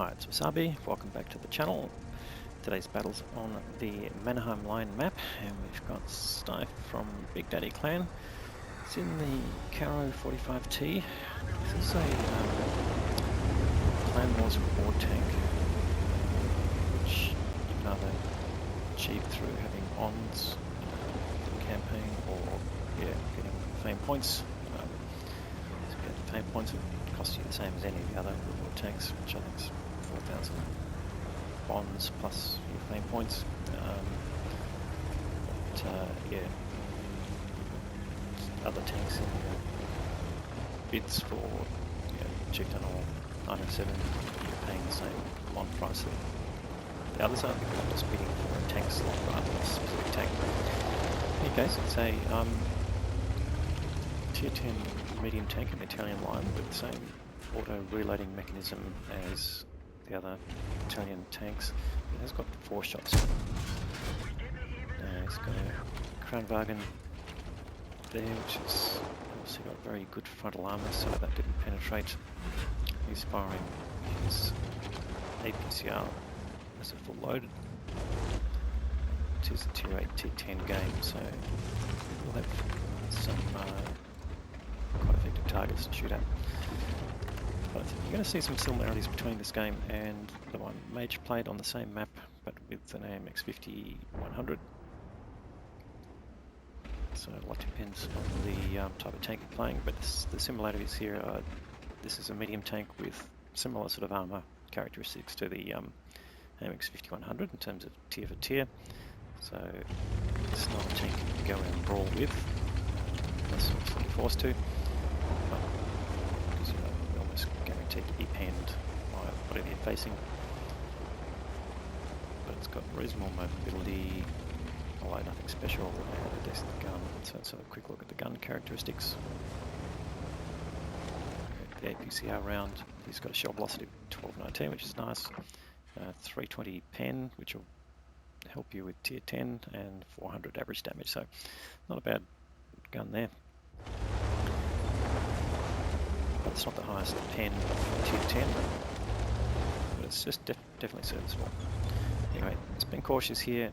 Hi, it's Wasabi. Welcome back to the channel. Today's battle's on the Mannerheim Line map, and we've got Stife from Big Daddy Clan. It's in the Carro 45T. This is a Clan Wars war tank, which you can either achieve through having ons for the campaign, or getting fame points. To get fame points would cost you the same as any of the other war tanks, which I think is 4,000 bonds plus your fame points. Other tanks in bids for Chieftain or 907, you're paying the same bond price that the others are, because I'm just bidding for a tank slot rather than a specific tank. In any case, it's a tier 10 medium tank in the Italian line with the same auto reloading mechanism as the other Italian tanks. It has got 4 shots. It's got a Kranwagen there, which is obviously got very good frontal armour, so that didn't penetrate. He's firing his APCR as a full load. It is a tier 8, tier 10 game, so we'll have some quite effective targets to shoot at. But you're going to see some similarities between this game and the one Mage played on the same map, but with an AMX 50-100. So a lot depends on the type of tank you're playing, but the similarities here are this is a medium tank with similar sort of armour characteristics to the AMX 50-100 in terms of tier for tier. So it's not a tank you can go around and brawl with, unless you're forced to. Because you're almost guaranteed to be panned by whatever you're facing. But it's got reasonable mobility, although nothing special, and a decent gun. So let's have a quick look at the gun characteristics. The APCR round, he's got a shell velocity of 1219, which is nice. 320 pen, which will help you with tier 10, and 400 average damage. So not a bad gun there. But it's not the highest pen for tier 10, but it's just definitely serviceable. Anyway, he's been cautious here.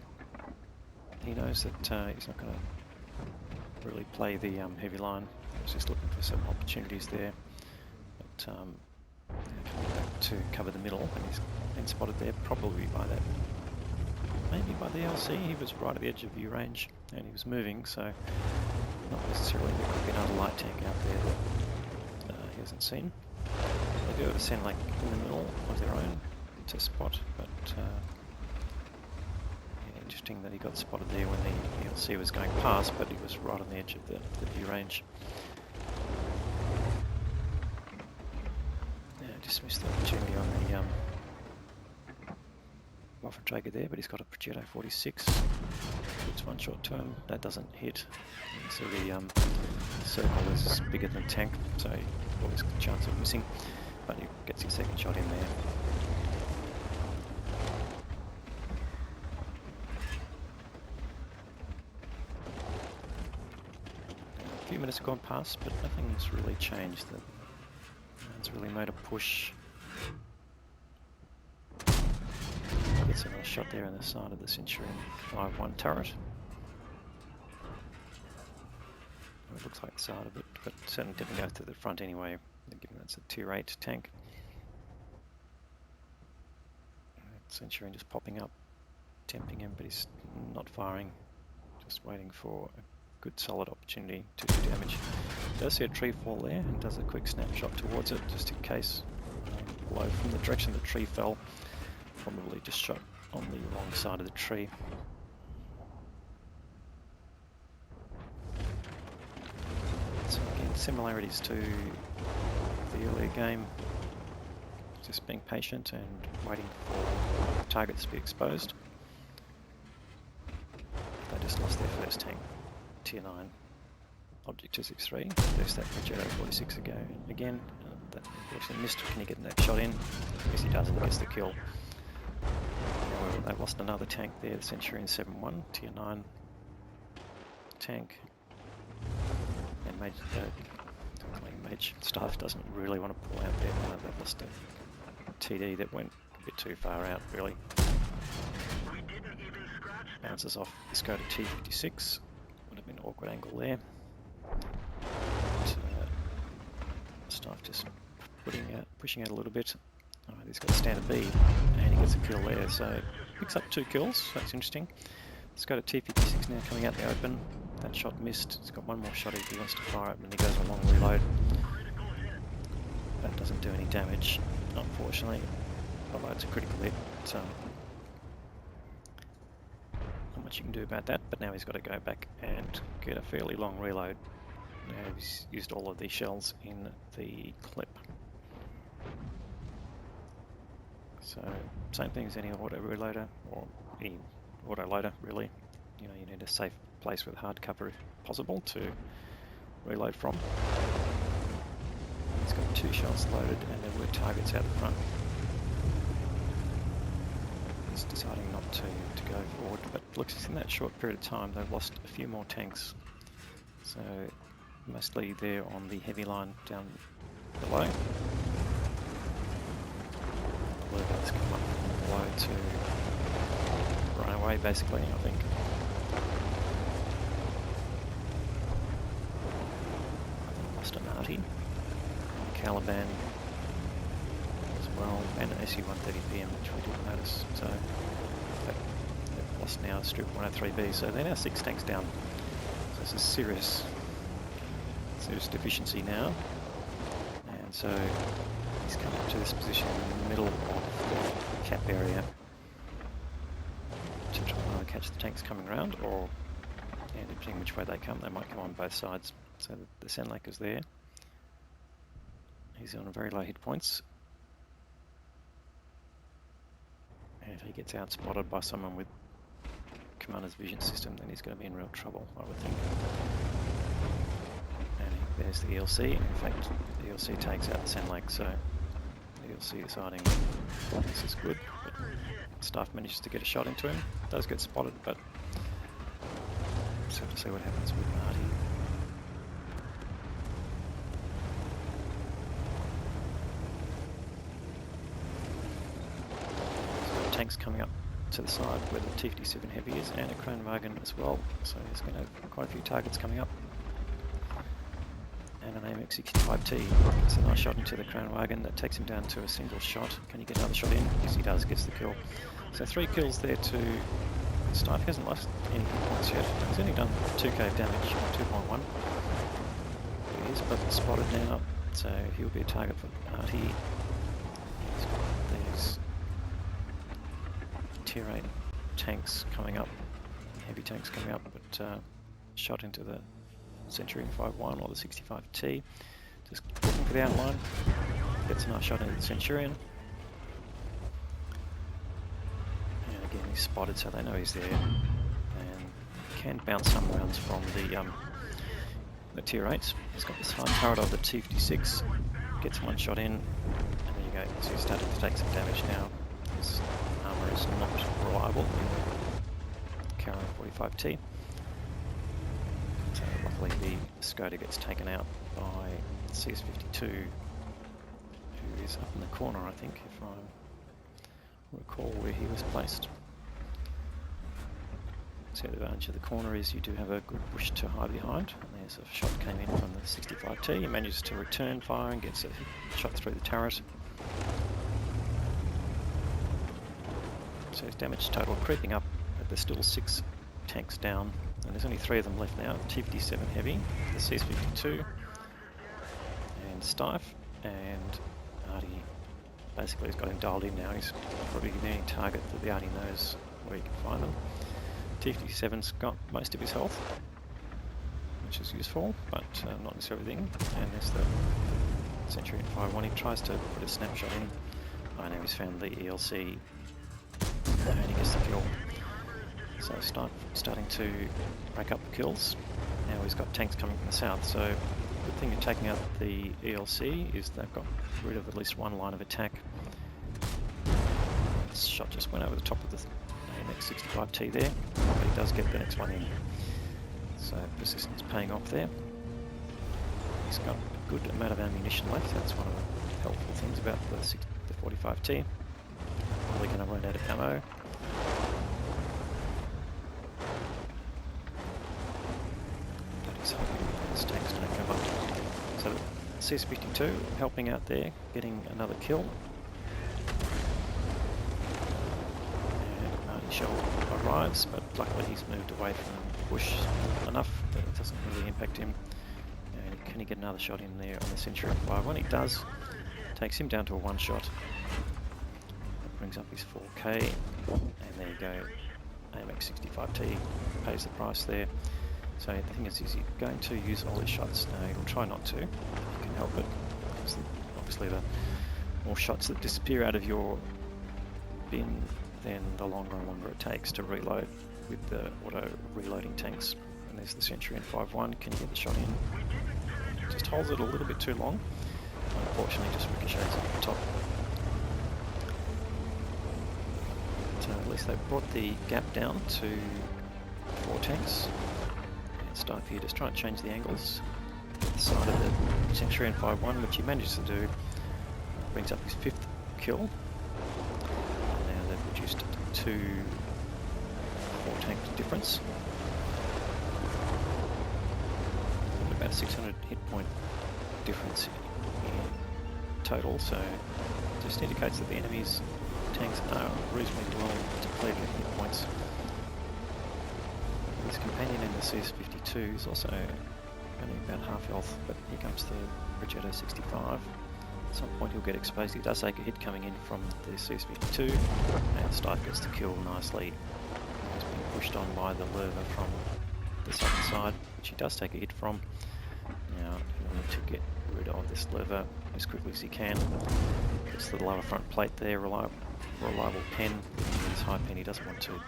He knows that he's not going to really play the heavy line. He's just looking for some opportunities there. But coming back to cover the middle, and he's been spotted there probably by that, maybe by the LC. He was right at the edge of view range, and he was moving, so not necessarily there could be another light tank out there that he hasn't seen. They do have a send like in the middle of their own to spot, but interesting that he got spotted there when the LC was going past, but he was right on the edge of the view range. Yeah, just missed the opportunity on the Waffenträger there, but he's got a Progetto 46. It's one short term, that doesn't hit. So the circle is bigger than the tank, so always a chance of missing, but he gets his second shot in there. A few minutes have gone past, but nothing's really changed. No one's really made a push. Gets another shot there in the side of the Centurion 5-1 turret. It looks like the side of it, but certainly didn't go to the front anyway, given that's a tier 8 tank. Centurion just popping up, tempting him, but he's not firing, just waiting for a good solid opportunity to do damage. Does see a tree fall there and does a quick snapshot towards it, just in case below from the direction the tree fell. Probably just shot on the wrong side of the tree. So again, similarities to the earlier game. Just being patient and waiting for targets to be exposed. They just lost their first tank, tier 9, Object 263. There's that Progetto 46 again. That unfortunately missed. Can he get that shot in? Yes, he does, and he gets the kill. However, they've lost another tank there, the Centurion 7-1, tier 9 tank. And Mage Staff doesn't really want to pull out there now. They've lost TD that went a bit too far out, really. Bounces off the Skoda T56. Would have been an awkward angle there. But, Staff just pushing out a little bit. He's got a standard B, and he gets a kill there, so picks up 2 kills. That's interesting. Skoda T56 now coming out the open. That shot missed. He's got one more shot if he wants to fire it, and he goes a long reload. That doesn't do any damage, unfortunately. Although it's a critical hit, so not much you can do about that. But now he's got to go back and get a fairly long reload. Now he's used all of these shells in the clip. So same thing as any auto reloader or any auto loader, really. You know, you need a safe place with hard cover if possible to reload from. He's got 2 shells loaded and there were targets out the front. He's deciding not to go forward, but looks in that short period of time they've lost a few more tanks. So mostly they're on the heavy line down below. The Bluebird's come up from below to run away, basically, I think. Lost an Artie, Caliban as well, and an SU-130PM, which we didn't notice. So they've lost now Strip 103B, so they're now 6 tanks down. So it's a serious deficiency now, and so he's come up to this position in the middle of the cap area to try and either catch the tanks coming around, or, and depending which way they come, they might come on both sides. So the Senlak is there. He's on very low hit points, and if he gets out spotted by someone with commander's vision system, then he's going to be in real trouble, I would think. There's the ELC. In fact, the ELC takes out the Senlak, so the ELC deciding this is good. But Staff manages to get a shot into him. Does get spotted, but just have to see what happens with Marty. So tanks coming up to the side where the T-57 Heavy is, and a Kranwagen as well. So he's going to have quite a few targets coming up. And an AMX-65T gets a nice shot into the Kranwagen. That takes him down to a single shot. Can you get another shot in? Yes, he does, gets the kill. So 3 kills there to Staff. He hasn't lost any points yet. He's only done 2k of damage, 2.1. He is, but spotted now, so he'll be a target for Artie. He's got these Tier 8 tanks coming up, heavy tanks coming up, but shot into the Centurion 5-1 or the 65T. Just looking for the outline. Gets a nice shot into the Centurion. And again, he's spotted, so they know he's there. And can bounce some rounds from the Tier 8s. He's got this hard turret of the T-56. Gets one shot in. And there you go. So he's starting to take some damage now. His armour is not reliable in the Carro 45T. So luckily the Skoda gets taken out by CS52, who is up in the corner, I think, if I recall where he was placed. So the advantage of the corner is you do have a good bush to hide behind, and there's a shot came in from the 65T. He manages to return fire and gets a shot through the turret. So his damage total creeping up, but there's still 6 tanks down. And there's only 3 of them left now. T-57 Heavy, the CS52, and Stife, and Artie basically has got him dialed in now. He's probably the only target that the Artie knows where he can find them. T-57's got most of his health, which is useful, but not necessarily everything. And there's the Centurion 5-1. He tries to put a snapshot in. I know he's found the ELC, and he gets the kill. So starting to break up the kills. Now he's got tanks coming from the south, so the thing in taking out the ELC is they've got rid of at least one line of attack. This shot just went over the top of the AMX-65T there, but he does get the next one in. So persistence paying off there. He's got a good amount of ammunition left. That's one of the helpful things about the 45T. Probably going to run out of ammo. That is hoping his tanks don't come up. So the CS-52 helping out there, getting another kill. And Artie Shell arrives, but luckily he's moved away from the bush enough that it doesn't really impact him. And can he get another shot in there on the Centurion 5? When he does, takes him down to a one shot. That brings up his 4K, and there you go. AMX 65T pays the price there. So the thing is he going to use all his shots? No, he'll try not to, if you can help it. Because obviously the more shots that disappear out of your bin, then the longer and longer it takes to reload with the auto reloading tanks. And there's the Centurion 5-1, can you get the shot in? Just holds it a little bit too long. Unfortunately just ricochets off the top. So at least they've brought the gap down to 4 tanks. And Stipe here just trying to change the angles. The side of the Centurion 5-1, which he manages to do. Brings up his 5th kill. And now they've reduced it to 4 tank difference. About 600 hit point difference in total, so it just indicates that the enemy's tanks are reasonably well depleted in hit points. His companion in the CS-52 is also only about half health, but here comes the Progetto 65. At some point he'll get exposed. He does take a hit coming in from the CS-52. Now Stipe gets the kill nicely. He's being pushed on by the Lerva from the southern side, which he does take a hit from. Now in order to get rid of this Lerva as quickly as he can, gets the lower front plate there, reliable pen. With his high pen he doesn't want to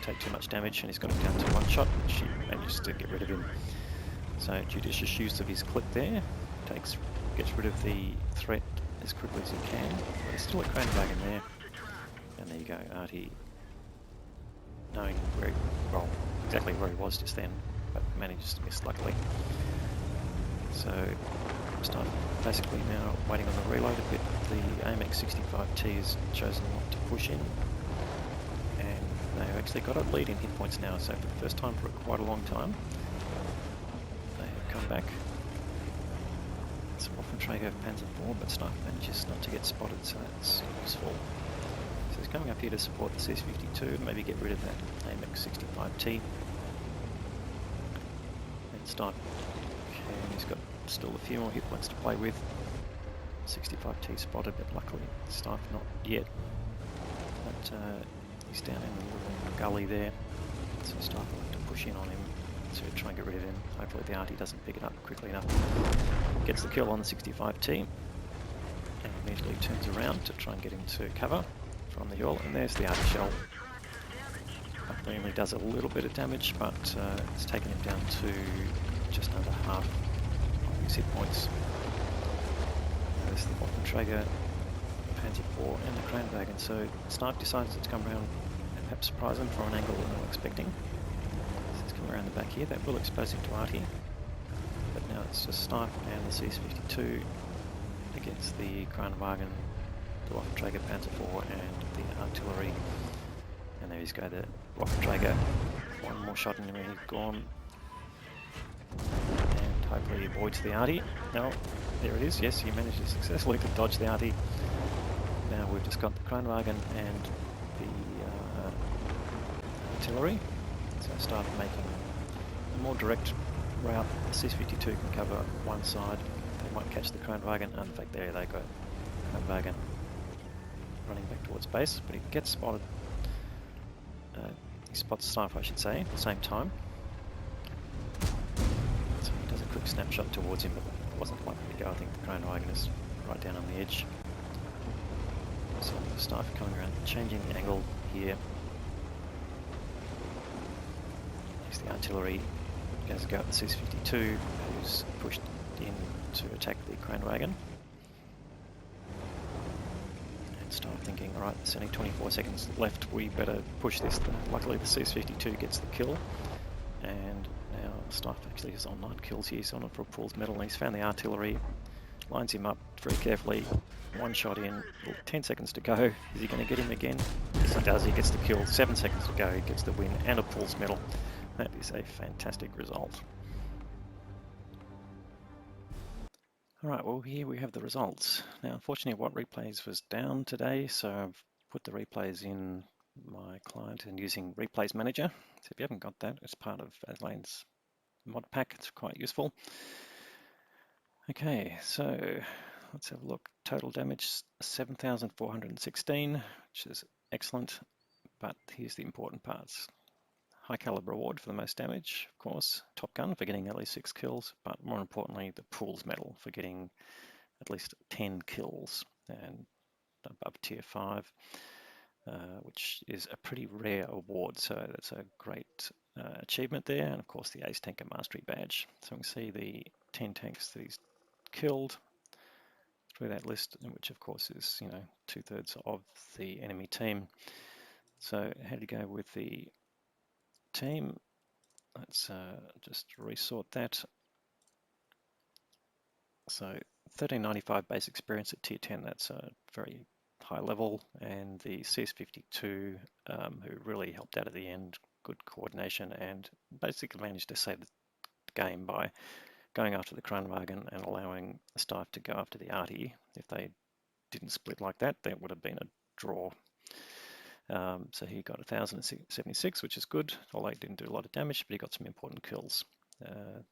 take too much damage, and he's got him down to one shot, which he manages to get rid of him. So judicious use of his clip there, gets rid of the threat as quickly as he can. But there's still a crane wagon there, and there you go, Artie knowing exactly where he was just then, but manages to miss luckily. So Stipe basically now waiting on the reload a bit. The AMX 65T has chosen not to push in, and they've actually got a lead in hit points now, so for the first time for quite a long time they have come back. It's Waffenträger Panzer IV, but Stipe manages not to get spotted, so that's useful. So he's coming up here to support the CS-52, maybe get rid of that AMX 65T. And Stipe, he's got still a few more hit points to play with. 65T spotted, but luckily Stipe not yet. But he's down in the little gully there, so Stipe will have to push in on him to try and get rid of him. Hopefully the Artie doesn't pick it up quickly enough. Gets the kill on the 65T, and immediately turns around to try and get him to cover from the hill, and there's the Artie Shell. Hopefully only does a little bit of damage, but it's taken him down to just under half of his hit points. There's the Waffenträger Panzer IV and the crane wagon, so Stipe decides to come around and perhaps surprise him from an angle they're not expecting. So he's coming around the back here, that will expose him to Artie. But now it's just Stipe and the CS-52 against the crane wagon, the Waffenträger Panzer IV and the artillery. And there he's go, the Waffenträger. One more shot in him and he's gone. And hopefully he avoids the Artie. No, there it is, yes, he manages successfully to dodge the Artie. Now we've just got the crane wagon and the artillery. So Stipe making a more direct route. The CS-52 can cover one side. They might catch the crane wagon, and in fact there they go. Crane wagon running back towards base, but he gets spotted. He spots Stipe, I should say, at the same time. So he does a quick snapshot towards him, but it wasn't likely to go. I think the crane wagon is right down on the edge. So Stipe coming around, changing the angle here. Here's the artillery. Goes to go at the CS-52, who's pushed in to attack the crane wagon. And Stipe thinking, alright, there's only 24 seconds left, we better push this. Luckily the CS-52 gets the kill, and now Stipe actually is on 9 kills here. He's on it for a fool's medal, and he's found the artillery, lines him up very carefully. One shot in, 10 seconds to go. Is he going to get him again? Yes, he does. He gets the kill. 7 seconds to go. He gets the win and a pulse medal. That is a fantastic result. Alright, well here we have the results. Now unfortunately What Replays was down today, so I've put the replays in my client and using Replays Manager. So if you haven't got that, it's part of Adelane's mod pack, it's quite useful. Okay, so let's have a look. Total damage 7,416, which is excellent, but here's the important parts. High caliber award for the most damage, of course, Top Gun for getting at least 6 kills, but more importantly the Pools medal for getting at least 10 kills and above tier 5, which is a pretty rare award, so that's a great achievement there. And of course the Ace Tanker Mastery badge. So we can see the 10 tanks that he's killed through that list, which of course is, you know, 2/3 of the enemy team. So how do you go with the team? Let's just resort that. So 1395 base experience at tier 10, that's a very high level, and the CS52 who really helped out at the end, good coordination, and basically managed to save the game by going after the Kranwagen and allowing the staff to go after the Artie. If they didn't split like that, that would have been a draw. So he got 1,076, which is good, although he didn't do a lot of damage, but he got some important kills.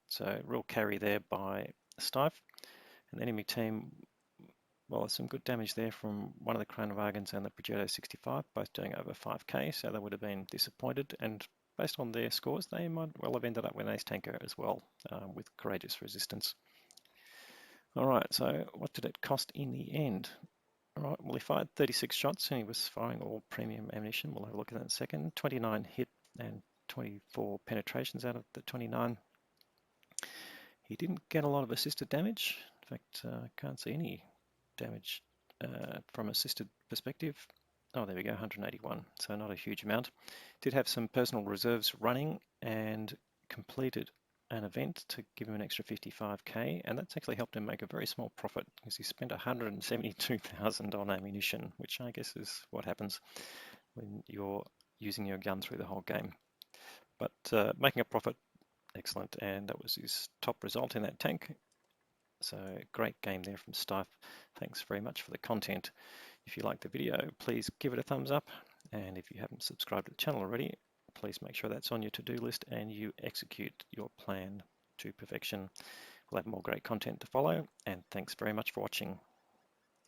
So real carry there by Stife. And the enemy team, well, there's some good damage there from one of the Kranwagens and the Progetto 65, both doing over 5k, so they would have been disappointed. And based on their scores, they might well have ended up with an Ace Tanker as well, with Courageous Resistance. Alright, so what did it cost in the end? Alright, well he fired 36 shots and he was firing all premium ammunition. We'll have a look at that in a second. 29 hit and 24 penetrations out of the 29. He didn't get a lot of assisted damage. In fact, I can't see any damage from assisted perspective. Oh, there we go, 181, so not a huge amount. Did have some personal reserves running and completed an event to give him an extra 55k, and that's actually helped him make a very small profit because he spent 172,000 on ammunition, which I guess is what happens when you're using your gun through the whole game. But making a profit, excellent, and that was his top result in that tank. So great game there from Stife. Thanks very much for the content. If you liked the video, please give it a thumbs up, and if you haven't subscribed to the channel already, please make sure that's on your to-do list and you execute your plan to perfection. We'll have more great content to follow, and thanks very much for watching.